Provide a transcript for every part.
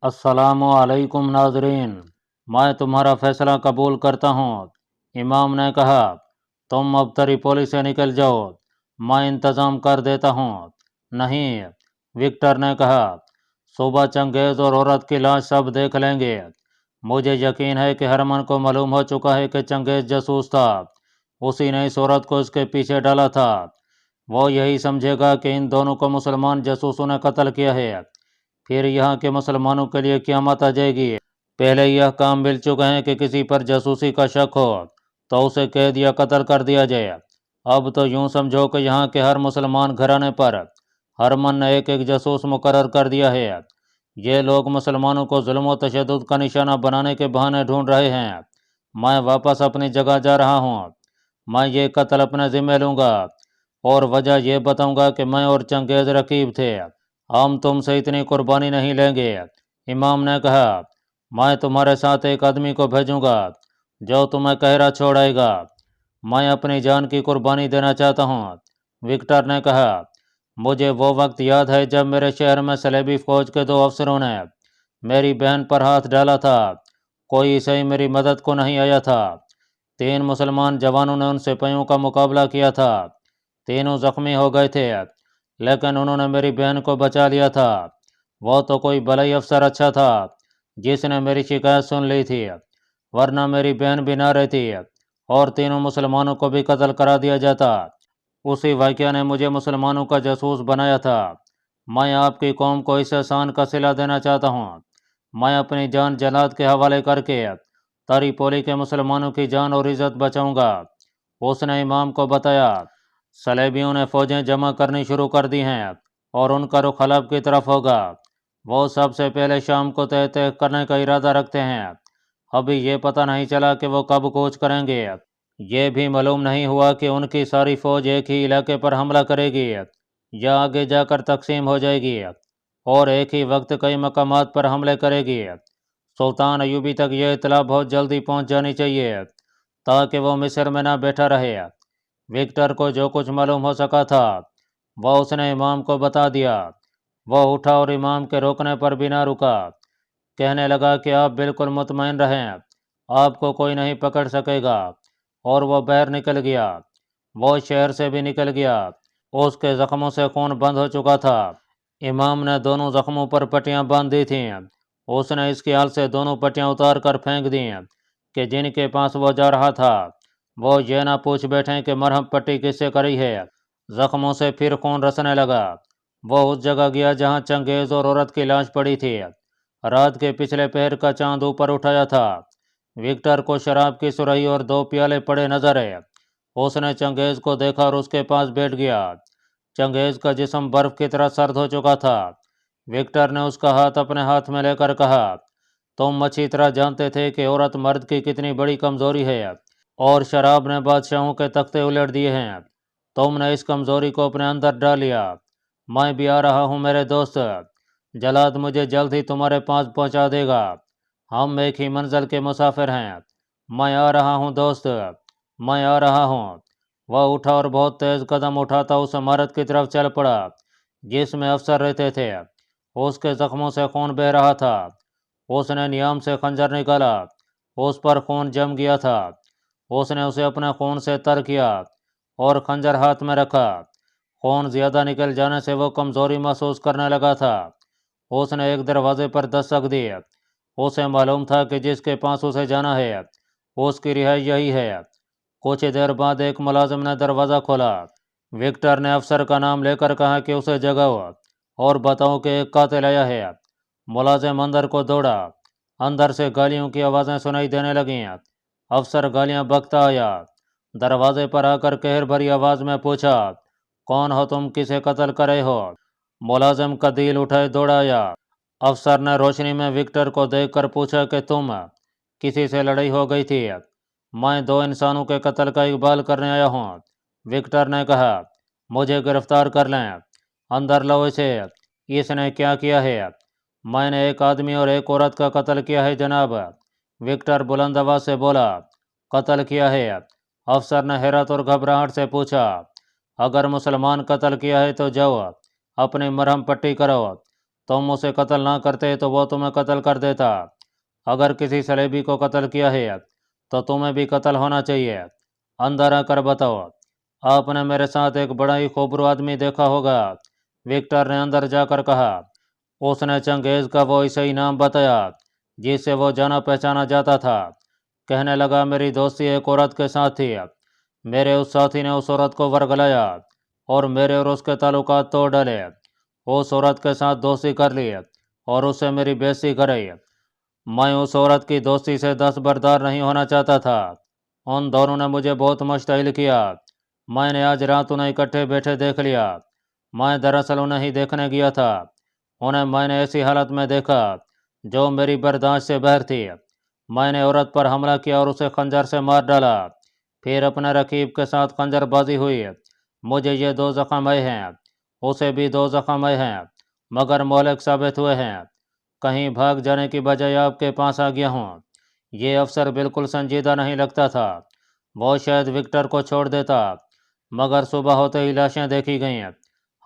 अस्सलामु अलैकुम नाज़रीन, मैं तुम्हारा फ़ैसला कबूल करता हूँ। इमाम ने कहा, तुम अब त्रिपोली से निकल जाओ, मैं इंतज़ाम कर देता हूँ। नहीं, विक्टर ने कहा, सुबह चंगेज़ और औरत की लाश सब देख लेंगे। मुझे यकीन है कि हरमन को मालूम हो चुका है कि चंगेज़ जासूस था। उसी ने इस औरत को इसके पीछे डाला था। वो यही समझेगा कि इन दोनों को मुसलमान जासूसों ने कत्ल किया है। फिर यहाँ के मुसलमानों के लिए क़यामत आ जाएगी। पहले यह काम मिल चुके हैं कि किसी पर जासूसी का शक हो तो उसे कैद या कत्ल कर दिया जाए। अब तो यूं समझो कि यहाँ के हर मुसलमान घराने पर हरमन ने एक एक जासूस मुकर्रर कर दिया है। ये लोग मुसलमानों को जुल्म व तशद्दुद का निशाना बनाने के बहाने ढूंढ रहे हैं। मैं वापस अपनी जगह जा रहा हूँ। मैं ये कत्ल अपने ज़िम्मे लूँगा और वजह यह बताऊँगा कि मैं और चंगेज़ रकीब थे। हम तुमसे इतनी कुर्बानी नहीं लेंगे। इमाम ने कहा, मैं तुम्हारे साथ एक आदमी को भेजूंगा जो तुम्हें कहरा छोड़ाएगा। मैं अपनी जान की कुर्बानी देना चाहता हूँ। विक्टर ने कहा, मुझे वो वक्त याद है जब मेरे शहर में सलेबी फौज के दो अफसरों ने मेरी बहन पर हाथ डाला था। कोई सही मेरी मदद को नहीं आया था। 3 मुसलमान जवानों ने उन सिपाहियों का मुकाबला किया था। तीनों जख्मी हो गए थे, लेकिन उन्होंने मेरी बहन को बचा लिया था। वो तो कोई बलई अफसर अच्छा था जिसने मेरी शिकायत सुन ली थी, वरना मेरी बहन भी ना रहती और तीनों मुसलमानों को भी कत्ल करा दिया जाता। उसी वाक़या ने मुझे मुसलमानों का जासूस बनाया था। मैं आपकी कौम को इस एहसान का सिला देना चाहता हूँ। मैं अपनी जान जलाद के हवाले करके त्रिपोली के मुसलमानों की जान और इज़्ज़त बचाऊंगा। उसने इमाम को बताया, सलेबियों ने फौजें जमा करनी शुरू कर दी हैं और उनका रुख हलब की तरफ होगा। वो सबसे पहले शाम को तय तय करने का इरादा रखते हैं। अभी ये पता नहीं चला कि वो कब कूच करेंगे। ये भी मालूम नहीं हुआ कि उनकी सारी फौज एक ही इलाके पर हमला करेगी या आगे जाकर तकसीम हो जाएगी और एक ही वक्त कई मकामात पर हमले करेगी। सुल्तान अयूबी तक यह इतला बहुत जल्दी पहुंच जानी चाहिए ताकि वो मिस्र में ना बैठा रहे। विक्टर को जो कुछ मालूम हो सका था वह उसने इमाम को बता दिया। वह उठा और इमाम के रोकने पर भी ना रुका। कहने लगा कि आप बिल्कुल मुतमईन रहें, आपको कोई नहीं पकड़ सकेगा। और वह बाहर निकल गया। वो शहर से भी निकल गया। उसके जख्मों से खून बंद हो चुका था। इमाम ने दोनों जख्मों पर पट्टियां बांध दी थीं। उसने इस ख्याल से दोनों पट्टियां उतार कर फेंक दी कि जिनके पास वो जा रहा था वो ये ना पूछ बैठे कि मरहम पट्टी किससे करी है। जख्मों से फिर खून रसने लगा। वो उस जगह गया जहां चंगेज़ और औरत की लाश पड़ी थी। रात के पिछले पहर का चांद ऊपर उठाया था। विक्टर को शराब की सुराही और 2 प्याले पड़े नजर आए। उसने चंगेज़ को देखा और उसके पास बैठ गया। चंगेज़ का जिस्म बर्फ की तरह सर्द हो चुका था। विक्टर ने उसका हाथ अपने हाथ में लेकर कहा, तुम अच्छी तरह जानते थे कि औरत मर्द की कितनी बड़ी कमजोरी है और शराब ने बादशाहों के तख्ते उलट दिए हैं। तुमने इस कमजोरी को अपने अंदर डाल लिया। मैं भी आ रहा हूँ मेरे दोस्त। जलाद मुझे जल्द ही तुम्हारे पास पहुँचा देगा। हम एक ही मंजिल के मुसाफिर हैं। मैं आ रहा हूँ दोस्त, मैं आ रहा हूँ। वह उठा और बहुत तेज कदम उठाता उस इमारत की तरफ चल पड़ा जिसमें अफसर रहते थे। उसके जख्मों से खून बह रहा था। उसने नियाम से खंजर निकाला। उस पर खून जम गया था। उसने उसे अपने खून से तर किया और खंजर हाथ में रखा। खून ज्यादा निकल जाने से वो कमजोरी महसूस करने लगा था। उसने एक दरवाजे पर दस्तक दी। उसे मालूम था कि जिसके पास उसे जाना है उसकी रिहाई यही है। कुछ देर बाद एक मुलाजिम ने दरवाज़ा खोला। विक्टर ने अफसर का नाम लेकर कहा कि उसे जगाओ और बताओ कि एक कातिल आया है। मुलाजिम अंदर को दौड़ा। अंदर से गालियों की आवाज़ें सुनाई देने लगीं। अफसर गालियां बकता आया। दरवाजे पर आकर कहर भरी आवाज़ में पूछा, कौन हो तुम, किसे कत्ल करे हो? मुलाजिम का दिल उठाए दौड़ा आया। अफसर ने रोशनी में विक्टर को देखकर पूछा कि तुम, किसी से लड़ाई हो गई थी? मैं 2 इंसानों के कत्ल का इकबाल करने आया हूँ। विक्टर ने कहा, मुझे गिरफ्तार कर लें। अंदर लो इसे। इसने क्या किया है? मैंने एक आदमी और एक औरत का कत्ल किया है जनाब। विक्टर बुलंद आवाज से बोला। कत्ल किया है? अफसर ने हैरत और घबराहट से पूछा। अगर मुसलमान कत्ल किया है तो जाओ अपनी मरहम पट्टी करो। तुम उसे कत्ल ना करते तो वो तुम्हें कत्ल कर देता। अगर किसी सलेबी को कत्ल किया है तो तुम्हें भी कत्ल होना चाहिए। अंदर आकर बताओ, आपने मेरे साथ एक बड़ा ही खूबरू आदमी देखा होगा। विक्टर ने अंदर जाकर कहा। उसने चंगेज का वो ऐसा ही नाम बताया जिससे वो जाना पहचाना जाता था। कहने लगा, मेरी दोस्ती एक औरत के साथ थी। मेरे उस साथी ने उस औरत को वर्गलाया और मेरे और उसके ताल्लुकात तोड़ डाले। उस औरत के साथ दोस्ती कर ली और उससे मेरी बेइज्जती कराई। मैं उस औरत की दोस्ती से दस्तबरदार नहीं होना चाहता था। उन दोनों ने मुझे बहुत मुश्तइल किया। मैंने आज रात उन्हें इकट्ठे बैठे देख लिया। मैं दरअसल उन्हें ही देखने गया था। उन्हें मैंने ऐसी हालत में देखा जो मेरी बर्दाश्त से बाहर थी। मैंने औरत पर हमला किया और उसे खंजर से मार डाला। फिर अपने रकीब के साथ खंजरबाजी हुई। मुझे ये 2 जख्म आए हैं, उसे भी 2 जख्म आए हैं, मगर मौलिक साबित हुए हैं। कहीं भाग जाने की बजाय आपके पास आ गया हूँ। ये अफसर बिल्कुल संजीदा नहीं लगता था। वो शायद विक्टर को छोड़ देता, मगर सुबह होते ही लाशें देखी गईं।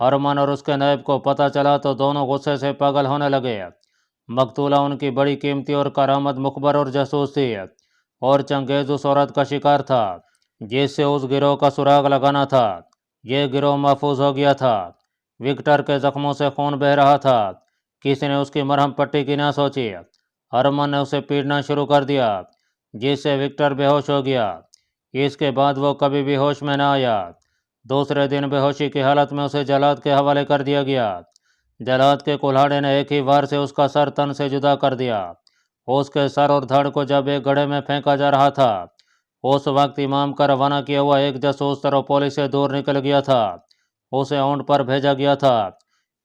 हरमन और उसके नायब को पता चला तो दोनों गुस्से से पागल होने लगे। मकतूला उनकी बड़ी कीमती और करामत मुखबर और जासूस थी, और चंगेज उस औरत का शिकार था जिससे उस गिरोह का सुराग लगाना था। ये गिरोह महफूज हो गया था। विक्टर के जख्मों से खून बह रहा था। किसी ने उसकी मरहम पट्टी की ना सोची। हरमन ने उसे पीटना शुरू कर दिया जिससे विक्टर बेहोश हो गया। इसके बाद वो कभी भी होश में न आया। दूसरे दिन बेहोशी की हालत में उसे जलाद के हवाले कर दिया गया। जलाद के कुल्हाड़े ने एक ही वार से उसका सर तन से जुदा कर दिया। उसके सर और धड़ को जब एक गड्ढे में फेंका जा रहा था, उस वक्त इमाम का रवाना किया हुआ एक जासूस तरोपोली से दूर निकल गया था। उसे ऊंट पर भेजा गया था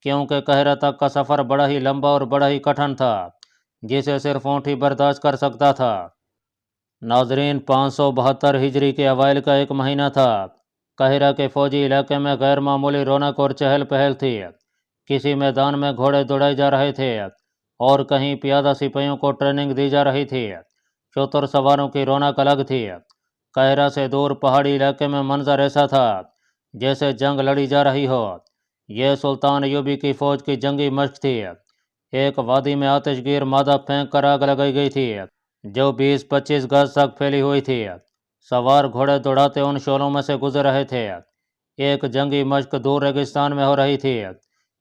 क्योंकि कहरा तक का सफ़र बड़ा ही लंबा और बड़ा ही कठिन था जिसे सिर्फ ऊंट ही बर्दाश्त कर सकता था। नाजरीन, 572 हिजरी के अवाइल का एक महीना था। काहिरा के फौजी इलाके में गैर मामूली रौनक और चहल पहल थी। किसी मैदान में घोड़े दौड़ाए जा रहे थे और कहीं प्यादा सिपाहियों को ट्रेनिंग दी जा रही थी। चौतर सवारों की रौनक अलग थी। काहिरा से दूर पहाड़ी इलाके में मंजर ऐसा था जैसे जंग लड़ी जा रही हो। यह सुल्तान अयूबी की फौज की जंगी मश्क थी। एक वादी में आतिशगीर मादा फेंक कर आग लगाई गई थी जो 20-25 गज तक फैली हुई थी। सवार घोड़े दौड़ाते उन शोलों में से गुजर रहे थे। एक जंगी मश्क दूर रेगिस्तान में हो रही थी।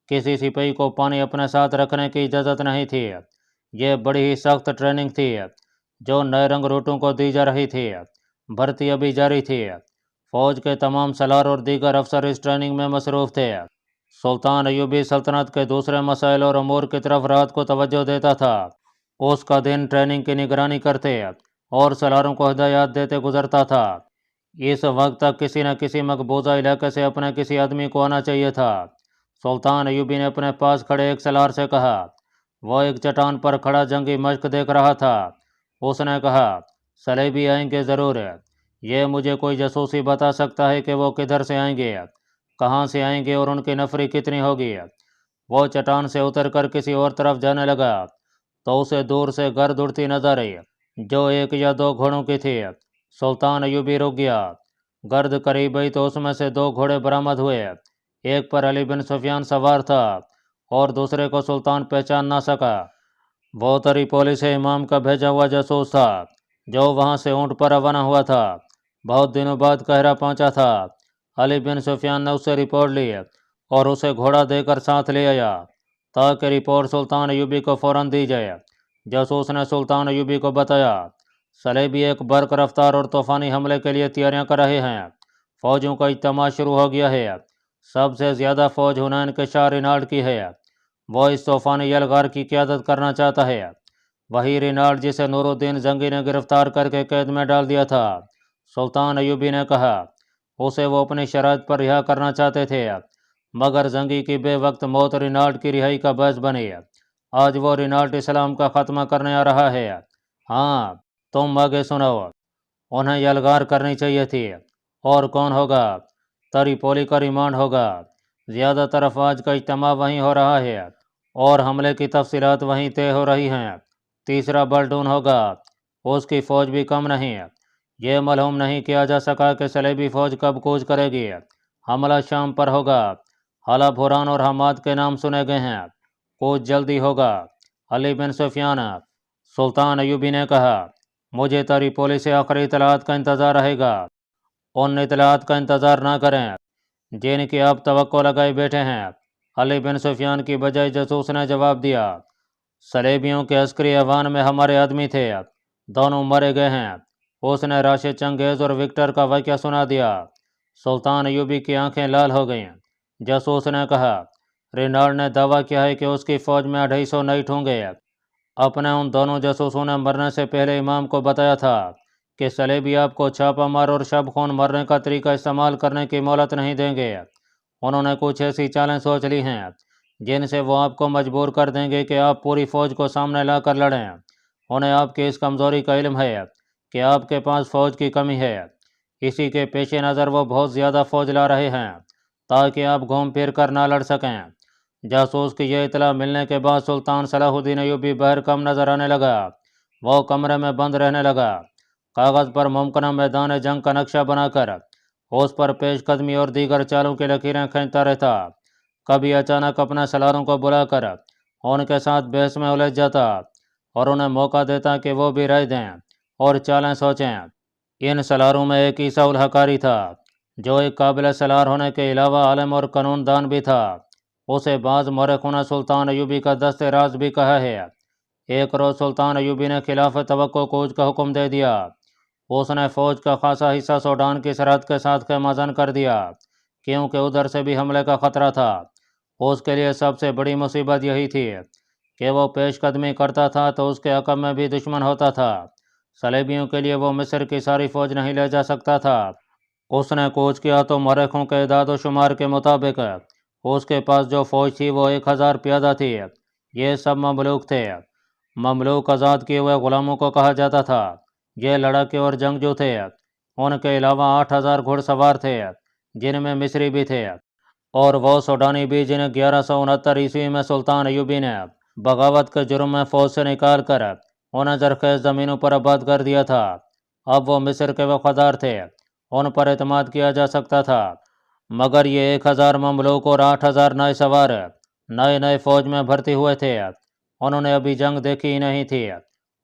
किसी सिपाही को पानी अपने साथ रखने की इजाज़त नहीं थी। यह बड़ी ही सख्त ट्रेनिंग थी जो नए रंग रूटों को दी जा रही थी। भर्ती अभी जारी थी। फौज के तमाम सलार और दीगर अफसर इस ट्रेनिंग में मसरूफ़ थे। सुल्तान अयूबी सल्तनत के दूसरे मसाइल और अमूर की तरफ रात को तवज्जो देता था। उसका दिन ट्रेनिंग की निगरानी करते और सलारों को हिदायत देते गुजरता था। इस वक्त तक किसी न किसी मकबूजा इलाके से अपने किसी आदमी को आना चाहिए था। सुल्तान अयूबी ने अपने पास खड़े एक सलार से कहा। वह एक चट्टान पर खड़ा जंगी मश्क देख रहा था। उसने कहा, सलेबी आएंगे ज़रूर। ये मुझे कोई जासूसी बता सकता है कि वो किधर से आएंगे, कहाँ से आएंगे और उनकी नफरी कितनी होगी। वो चट्टान से उतरकर किसी और तरफ जाने लगा तो उसे दूर से गर्द उड़ती नजर आई जो 1 या 2 घोड़ों की थी। सुल्तान अयूबी रुक गया। गर्द करीब आई तो उसमें से 2 घोड़े बरामद हुए। एक पर अली बिन सुफियान सवार था और दूसरे को सुल्तान पहचान ना सका। वो त्रिपोली से इमाम का भेजा हुआ जासूस था जो वहां से ऊंट पर रवाना हुआ था। बहुत दिनों बाद कहरा पहुंचा था। अली बिन सुफियान ने उससे रिपोर्ट ली और उसे घोड़ा देकर साथ ले आया ताकि रिपोर्ट सुल्तान अयूबी को फौरन दी जाए। जासूस ने सुल्तान अयूबी को बताया, सलेबी एक बर्क रफ्तार और तूफानी हमले के लिए तैयारियां कर रहे हैं। फौजों का इज्तिमा शुरू हो गया है। सबसे ज़्यादा फौज हुनैन के शाह रिनाल्ड की है। वो इस तूफानी यलगार की क़यादत करना चाहता है। वही रिनाल्ड जिसे नूरुद्दीन जंगी ने गिरफ्तार करके कैद में डाल दिया था। सुल्तान अयूबी ने कहा, उसे वो अपनी शराइत पर रिहा करना चाहते थे, मगर जंगी की बेवक्त मौत रिनाल्ड की रिहाई का बायस बनी। आज वो रिनाल्ड इस्लाम का खात्मा करने आ रहा है। हाँ, तुम आगे सुनाओ। उन्हें यलगार करनी चाहिए थी। और कौन होगा? त्रिपोली का रिमांड होगा। ज़्यादातर अफवाज का इज्तिमा वहीं हो रहा है और हमले की तफसीलात वहीं तय हो रही हैं। तीसरा बल्डून होगा। उसकी फ़ौज भी कम नहीं। ये मालूम नहीं किया जा सका कि सलेबी फ़ौज कब कूच करेगी। हमला शाम पर होगा। हलब हुरान और हमाद के नाम सुने गए हैं। کچھ جلدی ہوگا۔ علی بن سفیان سلطان ایوبی نے کہا، مجھے تریپولی سے آخری اطلاعات کا انتظار رہے گا۔ ان اطلاعات کا انتظار نہ کریں جن کی آپ توقع لگائے بیٹھے ہیں۔ علی بن سفیان کی بجائے جاسوس نے جواب دیا، صلیبیوں کے عسکری ایوان میں ہمارے آدمی تھے، دونوں مرے گئے ہیں۔ اس نے راشد چنگیز اور وکٹر کا واقعہ سنا دیا۔ سلطان ایوبی کی آنکھیں لال ہو گئیں۔ جاسوس نے کہا، رینالڈ نے دعویٰ کیا ہے کہ اس کی فوج میں 250 نئی ٹھونگے۔ اپنے ان دونوں جاسوسوں نے مرنے سے پہلے امام کو بتایا تھا کہ صلیبی آپ کو چھاپا مار اور شب خون مرنے کا طریقہ استعمال کرنے کی مہلت نہیں دیں گے۔ انہوں نے کچھ ایسی چالیں سوچ لی ہیں جن سے وہ آپ کو مجبور کر دیں گے کہ آپ پوری فوج کو سامنے لا کر لڑیں۔ انہیں آپ کی اس کمزوری کا علم ہے کہ آپ کے پاس فوج کی کمی ہے۔ اسی کے پیش نظر وہ بہت زیادہ فوج لا رہے ہیں تاکہ آپ گھوم پھر کر نہ لڑ سکیں۔ جاسوس کی یہ اطلاع ملنے کے بعد سلطان صلاح الدین ایوبی باہر کم نظر آنے لگا۔ وہ کمرے میں بند رہنے لگا، کاغذ پر ممکنہ میدان جنگ کا نقشہ بنا کر اس پر پیش قدمی اور دیگر چالوں کی لکیریں کھینچتا رہتا۔ کبھی اچانک اپنے سالاروں کو بلا کر ان کے ساتھ بحث میں الجھ جاتا اور انہیں موقع دیتا کہ وہ بھی رائے دیں اور چالیں سوچیں۔ ان سالاروں میں ایک عیسیٰ الحقاری تھا جو ایک قابل سالار ہونے کے علاوہ عالم اور قانون دان بھی تھا۔ اسے بعض مورخوں نے سلطان ایوبی کا دست راز بھی کہا ہے۔ ایک روز سلطان ایوبی نے خلاف توقع کوچ کا حکم دے دیا۔ اس نے فوج کا خاصا حصہ سوڈان کی سرحد کے ساتھ خیمہ زن کر دیا کیونکہ ادھر سے بھی حملے کا خطرہ تھا۔ اس کے لیے سب سے بڑی مصیبت یہی تھی کہ وہ پیش قدمی کرتا تھا تو اس کے عقب میں بھی دشمن ہوتا تھا۔ صلیبیوں کے لیے وہ مصر کی ساری فوج نہیں لے جا سکتا تھا۔ اس نے کوچ کیا تو مورخوں کے اعداد و شمار کے مطابق اس کے پاس جو فوج تھی وہ 1000 پیادہ تھی۔ یہ سب مملوک تھے۔ مملوک آزاد کیے ہوئے غلاموں کو کہا جاتا تھا۔ یہ لڑاکے اور جنگجو تھے۔ ان کے علاوہ 8000 گھڑ سوار تھے جن میں مصری بھی تھے اور وہ سوڈانی بھی جنہیں 1169 عیسوی میں سلطان ایوبی نے بغاوت کے جرم میں فوج سے نکال کر انہیں زرخیز زمینوں پر آباد کر دیا تھا۔ اب وہ مصر کے وفادار تھے، ان پر اعتماد کیا جا سکتا تھا۔ مگر یہ 1000 مملوک اور 8000 نئے سوار نئے فوج میں بھرتی ہوئے تھے۔ انہوں نے ابھی جنگ دیکھی ہی نہیں تھی۔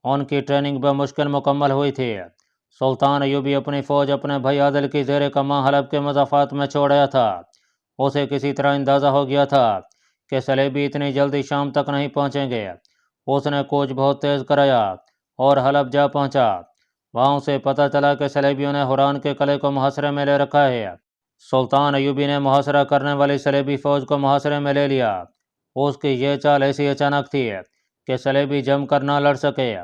ان کی ٹریننگ بمشکل مکمل ہوئی تھی۔ سلطان ایوبی اپنی فوج اپنے بھائی عادل کی زیر کمان حلب کے مضافات میں چھوڑ آیا تھا۔ اسے کسی طرح اندازہ ہو گیا تھا کہ صلیبی اتنی جلدی شام تک نہیں پہنچیں گے۔ اس نے کوچ بہت تیز کرایا اور حلب جا پہنچا۔ وہاں اسے پتہ چلا کہ صلیبیوں نے حران کے قلعے کو محاصرے میں لے رکھا ہے۔ سلطان ایوبی نے محاصرہ کرنے والی صلیبی فوج کو محاصرے میں لے لیا۔ اس کی یہ چال ایسی اچانک تھی کہ صلیبی جم کر نہ لڑ سکے۔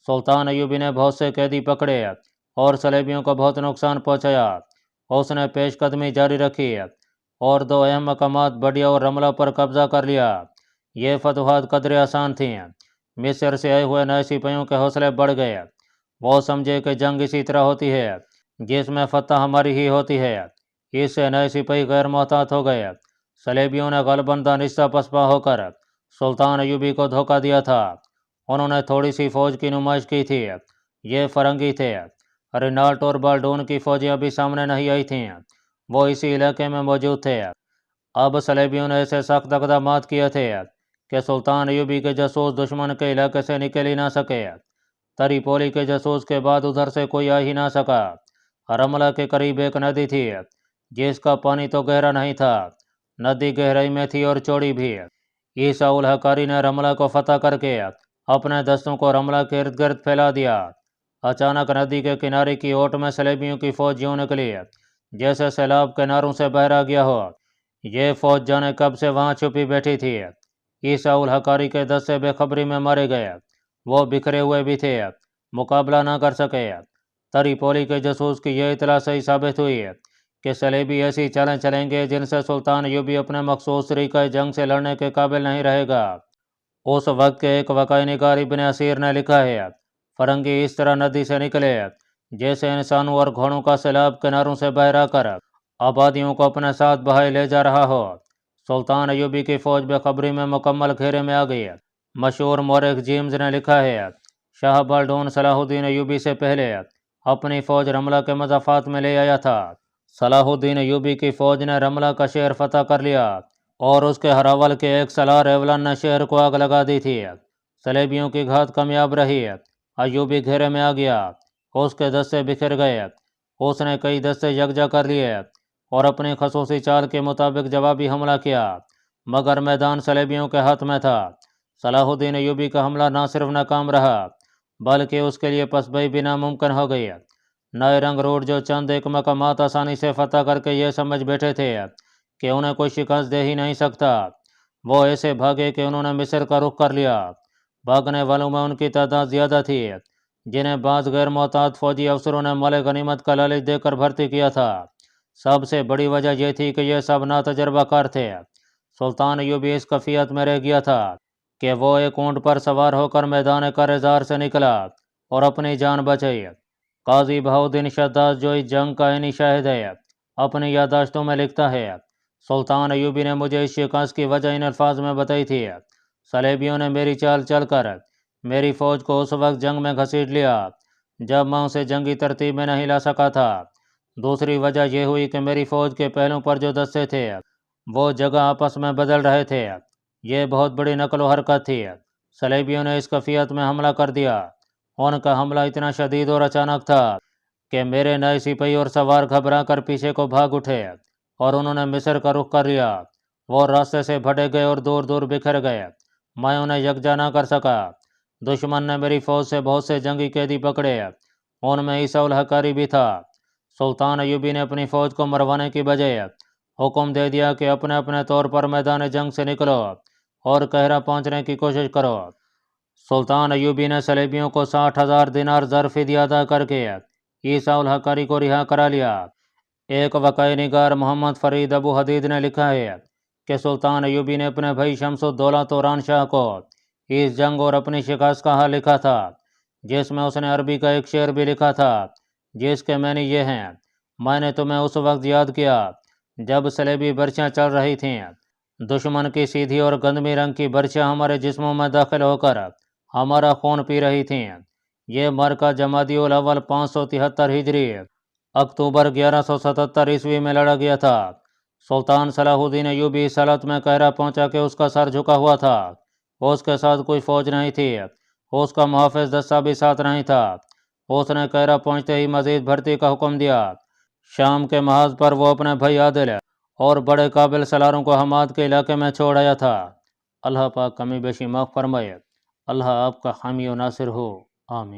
سلطان ایوبی نے بہت سے قیدی پکڑے اور صلیبیوں کو بہت نقصان پہنچایا۔ اس نے پیش قدمی جاری رکھی اور 2 اہم مقامات بڈیا اور رملہ پر قبضہ کر لیا۔ یہ فتوحات قدرے آسان تھیں۔ مصر سے آئے ہوئے نئے سپاہیوں کے حوصلے بڑھ گئے۔ وہ سمجھے کہ جنگ اسی طرح ہوتی ہے جس میں فتح ہماری ہی ہوتی ہے۔ اس سے نئے سپاہی غیر محتاط ہو گئے۔ صلیبیوں نے غالباً دانستہ پسپا ہو کر سلطان ایوبی کو دھوکہ دیا تھا۔ انہوں نے تھوڑی سی فوج کی نمائش کی تھی۔ یہ فرنگی تھے۔ رینالٹ اور بالڈون کی فوجیں ابھی سامنے نہیں آئی تھیں۔ وہ اسی علاقے میں موجود تھے۔ اب صلیبیوں نے ایسے سخت اقدامات کیے تھے کہ سلطان ایوبی کے جاسوس دشمن کے علاقے سے نکل ہی نہ سکے۔ تریپولی کے جاسوس کے بعد ادھر سے کوئی آ ہی نہ سکا۔ رملہ کے قریب ایک ندی تھی جس کا پانی تو گہرا نہیں تھا، ندی گہرائی میں تھی اور چوڑی بھی۔ عیسیٰ الحقاری نے رملہ کو فتح کر کے اپنے دستوں کو رملہ کے ارد گرد پھیلا دیا۔ اچانک ندی کے کنارے کی اوٹ میں صلیبیوں کی فوج یوں نکلی جیسے سیلاب کناروں سے باہر آ گیا ہو۔ یہ فوج جانے کب سے وہاں چھپی بیٹھی تھی۔ عیسیٰ الحقاری کے دستے بے خبری میں مارے گئے۔ وہ بکھرے ہوئے بھی تھے، مقابلہ نہ کر سکے۔ تریپولی کے جاسوس کی یہ اطلاع صحیح ثابت ہوئی کہ صلیبی ایسی چالیں چلیں گے جن سے سلطان ایوبی اپنے مخصوص طریقۂ جنگ سے لڑنے کے قابل نہیں رہے گا۔ اس وقت کے ایک واقعی نگار ابن اسیر نے لکھا ہے، فرنگی اس طرح ندی سے نکلے جیسے انسانوں اور گھوڑوں کا سیلاب کناروں سے باہر آ کر آبادیوں کو اپنے ساتھ بہائے لے جا رہا ہو۔ سلطان ایوبی کی فوج بے خبری میں مکمل گھیرے میں آ گئی۔ مشہور مورخ جیمز نے لکھا ہے، شاہ بالڈون صلاح الدین ایوبی سے پہلے اپنی فوج رملہ کے مضافات میں لے آیا تھا۔ صلاح الدین ایوبی کی فوج نے رملہ کا شہر فتح کر لیا اور اس کے ہراول کے ایک سالار ایولن نے شہر کو آگ لگا دی تھی۔ صلیبیوں کی گھات کامیاب رہی۔ ایوبی گھیرے میں آ گیا، اس کے دستے بکھر گئے۔ اس نے کئی دستے یکجا کر لیے اور اپنی خصوصی چال کے مطابق جوابی حملہ کیا، مگر میدان صلیبیوں کے ہاتھ میں تھا۔ صلاح الدین ایوبی کا حملہ نہ صرف ناکام رہا بلکہ اس کے لیے پسبائی بھی ناممکن ہو گئی۔ نئے رنگ روڈ جو چند ایک مقامات آسانی سے فتح کر کے یہ سمجھ بیٹھے تھے کہ انہیں کوئی شکست دے ہی نہیں سکتا، وہ ایسے بھاگے کہ انہوں نے مصر کا رخ کر لیا۔ بھاگنے والوں میں ان کی تعداد زیادہ تھی، جنہیں بعض غیر محتاط فوجی افسروں نے مال غنیمت کا لالچ دے کر بھرتی کیا تھا۔ سب سے بڑی وجہ یہ تھی کہ یہ سب ناتجربہ کار تھے۔ سلطان ایوبی اس کفیت میں رہ گیا تھا کہ وہ ایک اونٹ پر سوار ہو کر میدان کارزار سے نکلا اور اپنی جان بچائی۔ قاضی بہاؤالدین شداد جو اس جنگ کا عینی شاہد ہے، اپنی یادداشتوں میں لکھتا ہے، سلطان ایوبی نے مجھے اس شکست کی وجہ ان الفاظ میں بتائی تھی: صلیبیوں نے میری چال چل کر میری فوج کو اس وقت جنگ میں گھسیٹ لیا جب میں اسے جنگی ترتیب میں نہیں لا سکا تھا۔ دوسری وجہ یہ ہوئی کہ میری فوج کے پہلوں پر جو دستے تھے وہ جگہ آپس میں بدل رہے تھے۔ یہ بہت بڑی نقل و حرکت تھی۔ صلیبیوں نے اس کفیت میں حملہ کر دیا۔ ان کا حملہ اتنا شدید اور اچانک تھا کہ میرے نئے سپاہی اور سوار گھبرا کر پیچھے کو بھاگ اٹھے اور انہوں نے مصر کا رخ کر لیا۔ وہ راستے سے بھٹک گئے اور دور دور بکھر گئے۔ میں انہیں یکجا نہ کر سکا۔ دشمن نے میری فوج سے بہت سے جنگی قیدی پکڑے، ان میں عیسیٰ الحقاری بھی تھا۔ سلطان ایوبی نے اپنی فوج کو مروانے کی بجائے حکم دے دیا کہ اپنے اپنے طور پر میدان جنگ سے نکلو اور قاہرہ پہنچنے کی کوشش کرو۔ سلطان ایوبی نے صلیبیوں کو 60,000 دینار زر فدیہ ادا کر کے عیسیٰ الحقاری کو رہا کرا لیا۔ ایک وقائع نگار محمد فرید ابو حدید نے لکھا ہے کہ سلطان ایوبی نے اپنے بھائی شمس الدولہ توران شاہ کو اس جنگ اور اپنی شکست کا حال لکھا تھا، جس میں اس نے عربی کا ایک شعر بھی لکھا تھا جس کے معنی یہ ہیں: میں نے تمہیں اس وقت یاد کیا جب صلیبی برچیاں چل رہی تھیں، دشمن کی سیدھی اور گندمی رنگ کی برچیاں ہمارے جسموں میں داخل ہو کر ہمارا خون پی رہی تھیں۔ یہ معرکہ جمادی الاول 573 ہجری اکتوبر 1177 عیسوی میں لڑا گیا تھا۔ سلطان صلاح الدین ایوبی اس حالت میں قاہرہ پہنچا کہ اس کا سر جھکا ہوا تھا۔ اس کے ساتھ کوئی فوج نہیں تھی، اس کا محافظ دستہ بھی ساتھ نہیں تھا۔ اس نے قاہرہ پہنچتے ہی مزید بھرتی کا حکم دیا۔ شام کے محاذ پر وہ اپنے بھائی عادل اور بڑے قابل سالاروں کو حماد کے علاقے میں چھوڑ آیا تھا۔ اللہ پاک کمی بیشی معاف فرمائے۔ اللہ آپ کا حامی و ناصر ہو، آمین۔